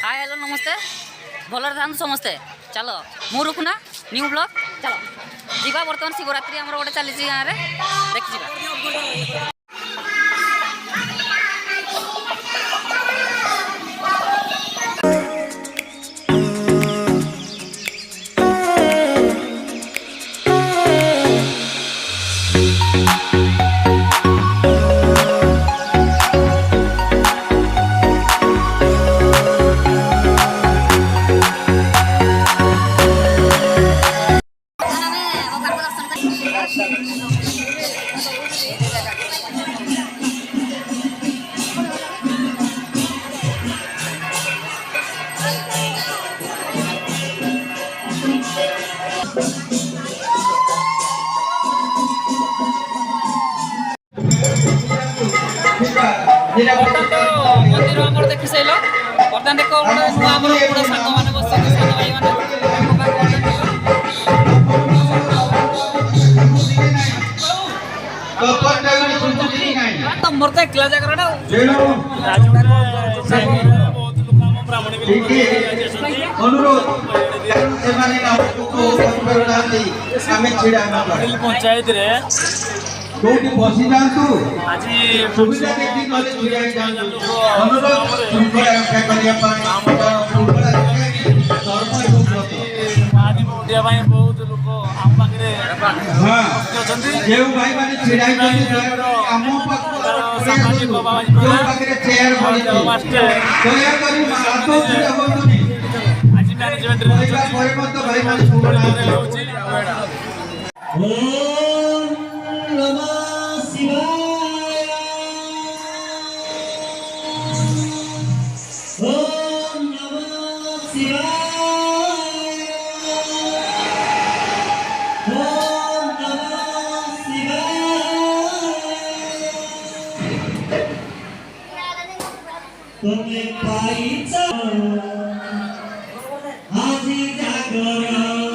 Hi hello नमस्ते भलर था समस्ते चलो मु रुकुना न्यू ब्लॉग चलो जीवा बर्तमान शिवरात्रि आमर गोटे चली गाँव में देखी मंदिर आमर देखी साइल बर्तमान देख गोटे नुआ आमर पूरा सांग मैंने बस सांग भाई मैंने मोर तो एकला जगह पंचायत कोठी बसी जातु आज सुविधा देखि गले छुया जातु अनुरोध शृंखला रक्षा करिया पाए शृंखला सरपंच उपलब्ध आदि ओडिया भाई बहुत लोक आम पाखरे हां जेउ भाई माने छिड़ाई करी आम सामाजिक बाबाजी जो पाखरे चेयर भरी मास्टर दया करी आतो होतुनी आज मैनेजमेंट रे परे मत भाई माने सुना होची तुम्हें पाइचा आजी जागरण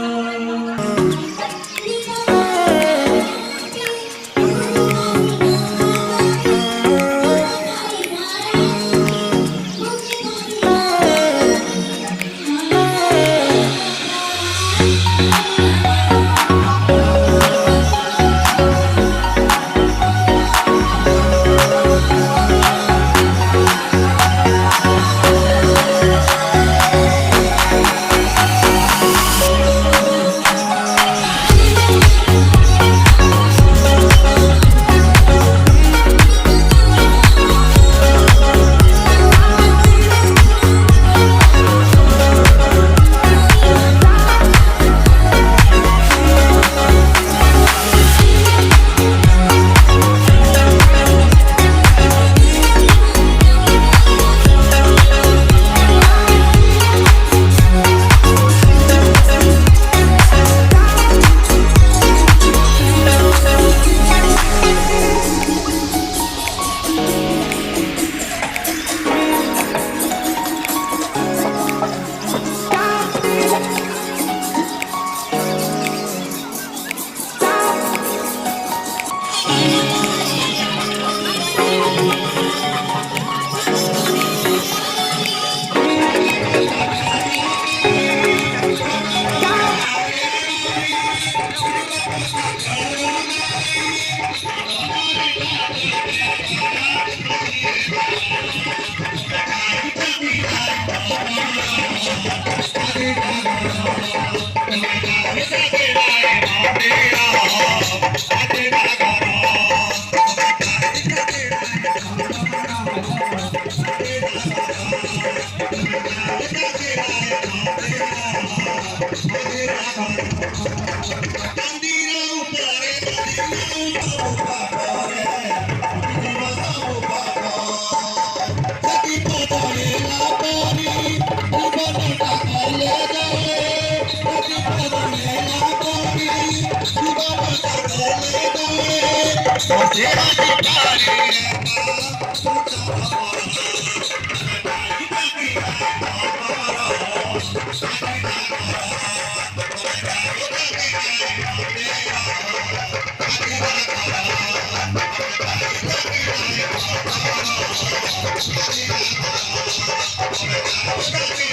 Thank you.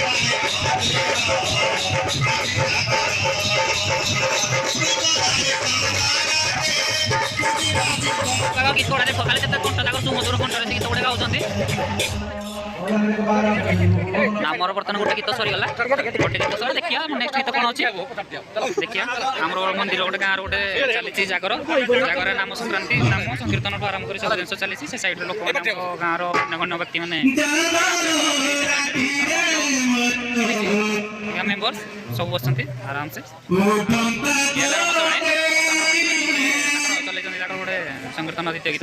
ଗୀତ ଗୁଡ଼ା ଦେଖ ଖାଲି କେତେ କଣ୍ଠ ତାଙ୍କର ସୁମଧୁର କଣ୍ଠରେ ସେ ଗୀତ ଗୁଡ଼ା ଗାଉଛନ୍ତି। ଆମର ବର୍ତ୍ତମାନ ଗୋଟେ ଗୀତ ସରିଗଲା, ଗୋଟେ ଗୀତ ସରି ଦେଖିବା ନେକ୍ସଟ ଗୀତ କ'ଣ ଅଛି ଦେଖିବା। ଆମର ମନ୍ଦିର ଗୋଟେ ଗାଁର ଗୋଟେ ଚାଲିଛି ଜାଗର, ଜାଗରରେ ନାମ ସଂକ୍ରାନ୍ତି ନାମ ସଂକୀର୍ତ୍ତନଠୁ ଆରମ୍ଭ କରି ସବୁ ଜିନିଷ ଚାଲିଛି। ସେ ସାଇଡ୍ରେ ଲୋକମାନେ ଗାଁର ଗଣ୍ୟ ବ୍ୟକ୍ତିମାନେ ମେମ୍ବର୍ସ ସବୁ ବସିଛନ୍ତି ଆରାମସେ ଚଲେଇଛନ୍ତି ତାଙ୍କର ଗୋଟେ ସଂକୀର୍ତ୍ତନ ଦ୍ୱିତୀୟ ଗୀତ।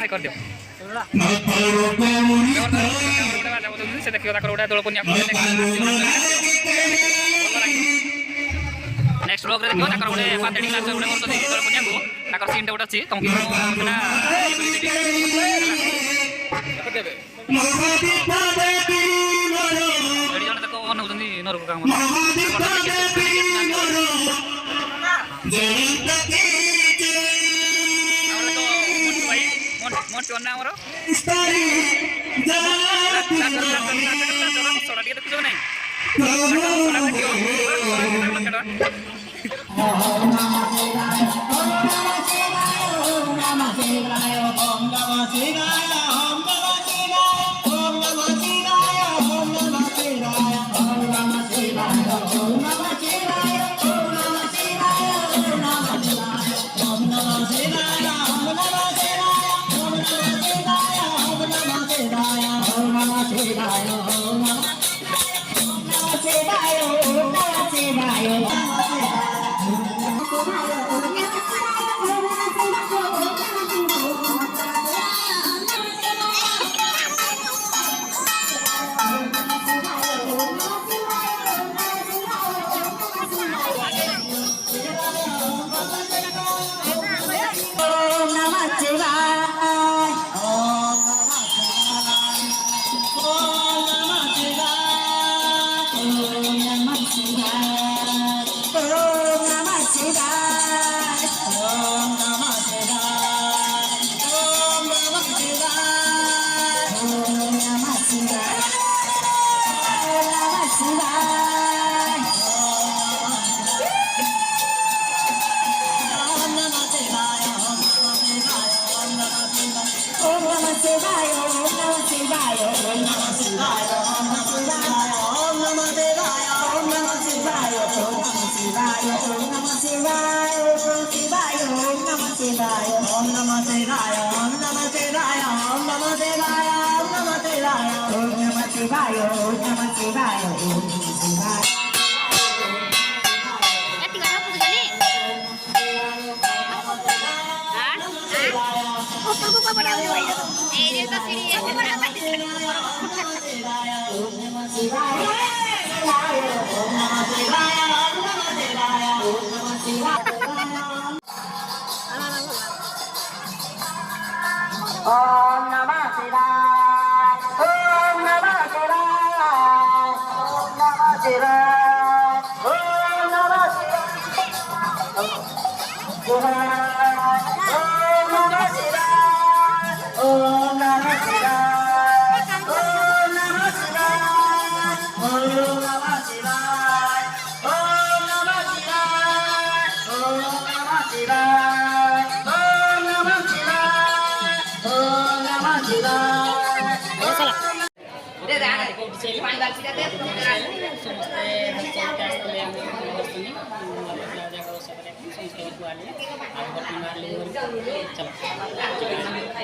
ହାଇ କରିଦିଅ ସେ ଦେଖିବ ତାଙ୍କର ଗୋଟେ ଦୋଳ ପୂର୍ଣ୍ଣିମା ନେକ୍ସଟ ବ୍ଲଗ୍ରେ ଦେଖିବ ତାଙ୍କର ଗୋଟେ ପାତେଡ଼ି ନାଚ ଗୋଟେ କରୁଛନ୍ତି ଦୋଳ ପୂର୍ଣ୍ଣିମାକୁ। ତାଙ୍କର ସିନ୍ଟେ ଗୋଟେ ଅଛି ତମକୁ ଜଣେ ତାକୁ ବନଉଛନ୍ତି ନରକୁ କାମ ଆମର ଟିକେ ଦେଖୁଛ ନାଇଁ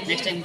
नेक्स्ट टाइम